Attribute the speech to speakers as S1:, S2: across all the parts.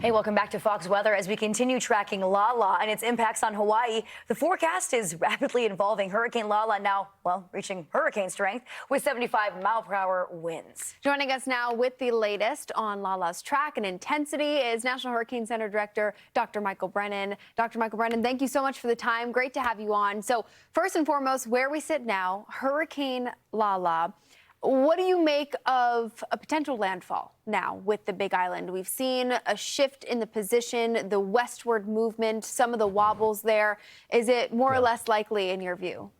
S1: Hey, welcome back to Fox Weather. As we continue tracking Lala and its impacts on Hawaii, the forecast is rapidly involving Hurricane Lala now, reaching hurricane strength with 75-mile-per-hour winds.
S2: Joining us now with the latest on Lala's track and intensity is National Hurricane Center Director Dr. Michael Brennan. Dr. Michael Brennan, thank you so much for the time. Great to have you on. So first and foremost, where we sit now, Hurricane Lala. What do you make of a potential landfall now with the Big Island? We've seen a shift in the position, the westward movement, some of the wobbles there. Is it more or less likely in your view?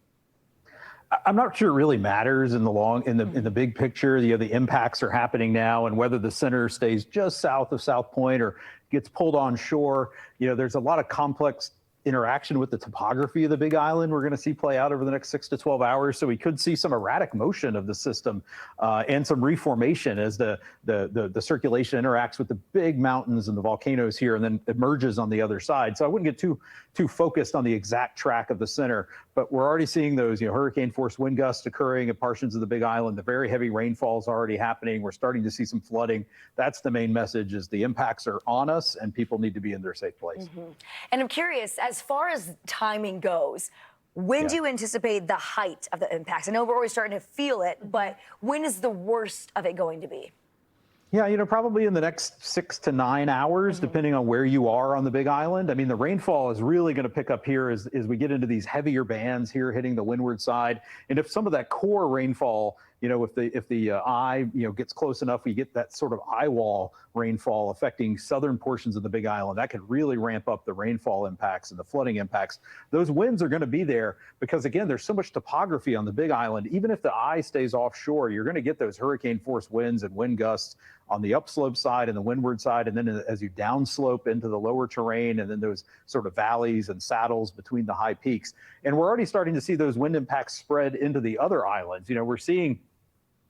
S3: I'm not sure it really matters in the big picture. The impacts are happening now, and whether the center stays just south of South Point or gets pulled on shore, there's a lot of complex interaction with the topography of the Big Island we're going to see play out over the next 6 to 12 hours. So we could see some erratic motion of the system and some reformation as the circulation interacts with the big mountains and the volcanoes here and then emerges on the other side. So I wouldn't get too focused on the exact track of the center, but we're already seeing those hurricane force wind gusts occurring at portions of the Big Island. The very heavy rainfall is already happening. We're starting to see some flooding. That's the main message, is the impacts are on us and people need to be in their safe place.
S1: And I'm curious, as far as timing goes, when do you anticipate the height of the impacts? I know we're always starting to feel it, but when is the worst of it going to be?
S3: Yeah, probably in the next 6 to 9 hours, depending on where you are on the Big Island. I mean, the rainfall is really going to pick up here as we get into these heavier bands here hitting the windward side. And if some of that core rainfall, if the eye, gets close enough, we get that sort of eye wall rainfall affecting southern portions of the Big Island. That could really ramp up the rainfall impacts and the flooding impacts. Those winds are going to be there because, again, there's so much topography on the Big Island. Even if the eye stays offshore, you're going to get those hurricane force winds and wind gusts on the upslope side and the windward side, and then as you downslope into the lower terrain, and then those sort of valleys and saddles between the high peaks. And we're already starting to see those wind impacts spread into the other islands. We're seeing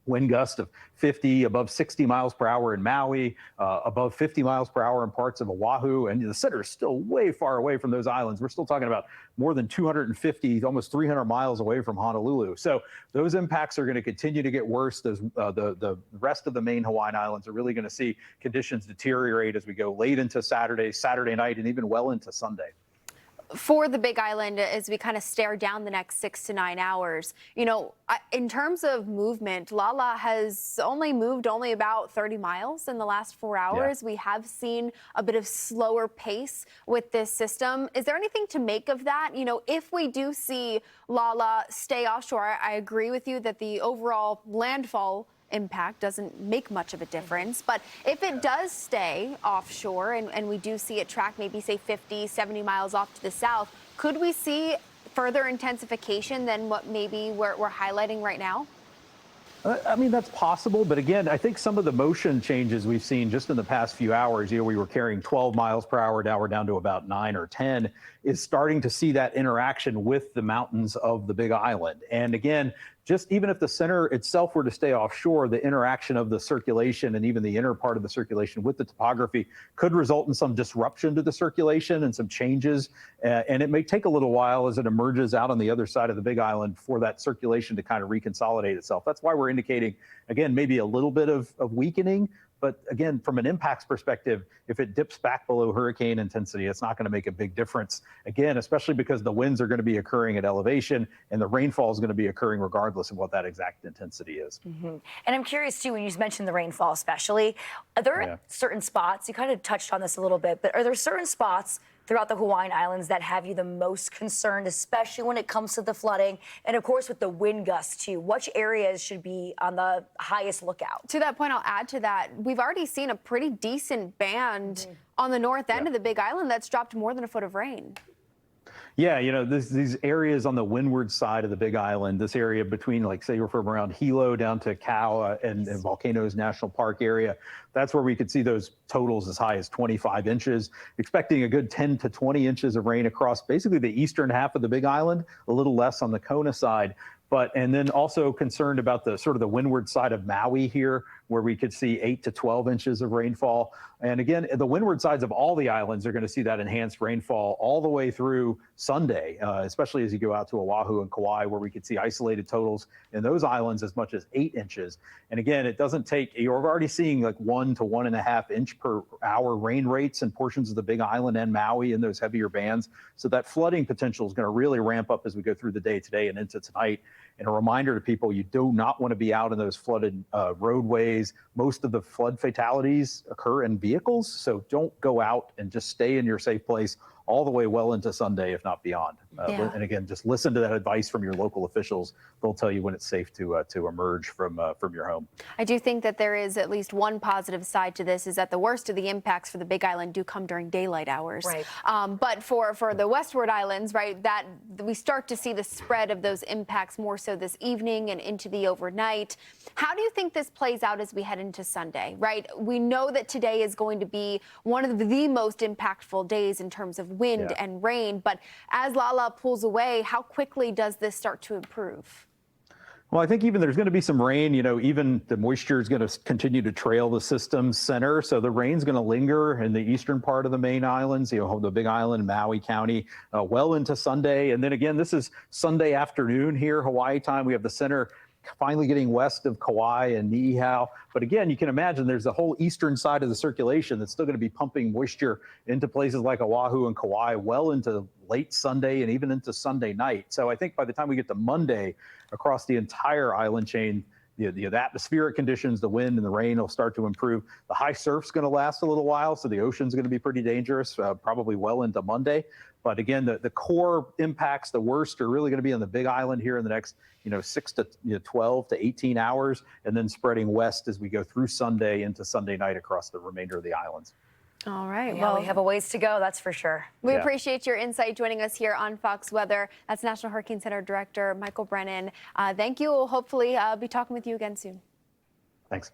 S3: wind gusts of 50, above 60 miles per hour in Maui, above 50 miles per hour in parts of Oahu, and the center is still way far away from those islands. We're still talking about more than 250, almost 300 miles away from Honolulu. So those impacts are going to continue to get worse. The rest of the main Hawaiian Islands are really going to see conditions deteriorate as we go late into Saturday night, and even well into Sunday.
S2: For the Big Island, as we kind of stare down the next 6 to 9 hours, in terms of movement, Lala has moved about 30 miles in the last 4 hours. We have seen a bit of slower pace with this system. Is there anything to make of that? If we do see Lala stay offshore, I agree with you that the overall landfall impact doesn't make much of a difference. But if it does stay offshore and we do see it track maybe, say, 50, 70 miles off to the south, could we see further intensification than what maybe we're highlighting right now?
S3: I mean, that's possible. But again, I think some of the motion changes we've seen just in the past few hours, we were carrying 12 miles per hour. Now we're down to about 9 or 10, is starting to see that interaction with the mountains of the Big Island. And again, just even if the center itself were to stay offshore, the interaction of the circulation and even the inner part of the circulation with the topography could result in some disruption to the circulation and some changes. And it may take a little while as it emerges out on the other side of the Big Island for that circulation to kind of reconsolidate itself. That's why we're indicating, again, maybe a little bit of weakening. But again, from an impacts perspective, if it dips back below hurricane intensity, it's not going to make a big difference. Again, especially because the winds are going to be occurring at elevation and the rainfall is going to be occurring regardless of what that exact intensity is.
S1: And I'm curious, too, when you mentioned the rainfall especially, are there certain spots, you kind of touched on this a little bit, but are there certain spots throughout the Hawaiian Islands that have you the most concerned, especially when it comes to the flooding and, of course, with the wind gusts, too? Which areas should be on the highest lookout?
S2: To that point, I'll add to that. We've already seen a pretty decent band on the north end of the Big Island that's dropped more than a foot of rain.
S3: Yeah, these areas on the windward side of the Big Island, this area between, like, say, you're from around Hilo down to Kau and Volcanoes National Park area, that's where we could see those totals as high as 25 inches, expecting a good 10 to 20 inches of rain across basically the eastern half of the Big Island, a little less on the Kona side. And then also concerned about the sort of the windward side of Maui here, where we could see 8 to 12 inches of rainfall. And again, the windward sides of all the islands are going to see that enhanced rainfall all the way through Sunday, especially as you go out to Oahu and Kauai, where we could see isolated totals in those islands as much as 8 inches. And again, it doesn't take, you're already seeing like 1 to 1.5 inch per hour rain rates in portions of the Big Island and Maui in those heavier bands. So that flooding potential is going to really ramp up as we go through the day today and into tonight. And a reminder to people, you do not want to be out in those flooded roadways. Most of the flood fatalities occur in vehicles, so don't go out, and just stay in your safe place all the way well into Sunday, if not beyond. And again, just listen to that advice from your local officials. They'll tell you when it's safe to emerge from your home.
S2: I do think that there is at least one positive side to this, is that the worst of the impacts for the Big Island do come during daylight hours.
S1: Right.
S2: But for the westward islands, right, that we start to see the spread of those impacts more so this evening and into the overnight. How do you think this plays out as we head into Sunday, right? We know that today is going to be one of the most impactful days in terms of wind and rain, but as Lala pulls away, how quickly does this start to improve?
S3: Well, I think even there's going to be some rain, even the moisture is going to continue to trail the system's center. So the rain's going to linger in the eastern part of the main islands, the Big Island, Maui County, well into Sunday. And then again, this is Sunday afternoon here, Hawaii time. We have the center finally getting west of Kauai and Niihau. But again, you can imagine there's the whole eastern side of the circulation that's still going to be pumping moisture into places like Oahu and Kauai well into late Sunday and even into Sunday night. So I think by the time we get to Monday, across the entire island chain, the atmospheric conditions, the wind and the rain will start to improve. The high surf's going to last a little while, so the ocean's going to be pretty dangerous, probably well into Monday. But again, the core impacts, the worst, are really going to be on the Big Island here in the next 6 to 12 to 18 hours, and then spreading west as we go through Sunday into Sunday night across the remainder of the islands.
S2: All right.
S1: Yeah, well, we have a ways to go, that's for sure.
S2: We appreciate your insight joining us here on Fox Weather. That's National Hurricane Center Director Michael Brennan. Thank you. We'll hopefully be talking with you again soon.
S3: Thanks.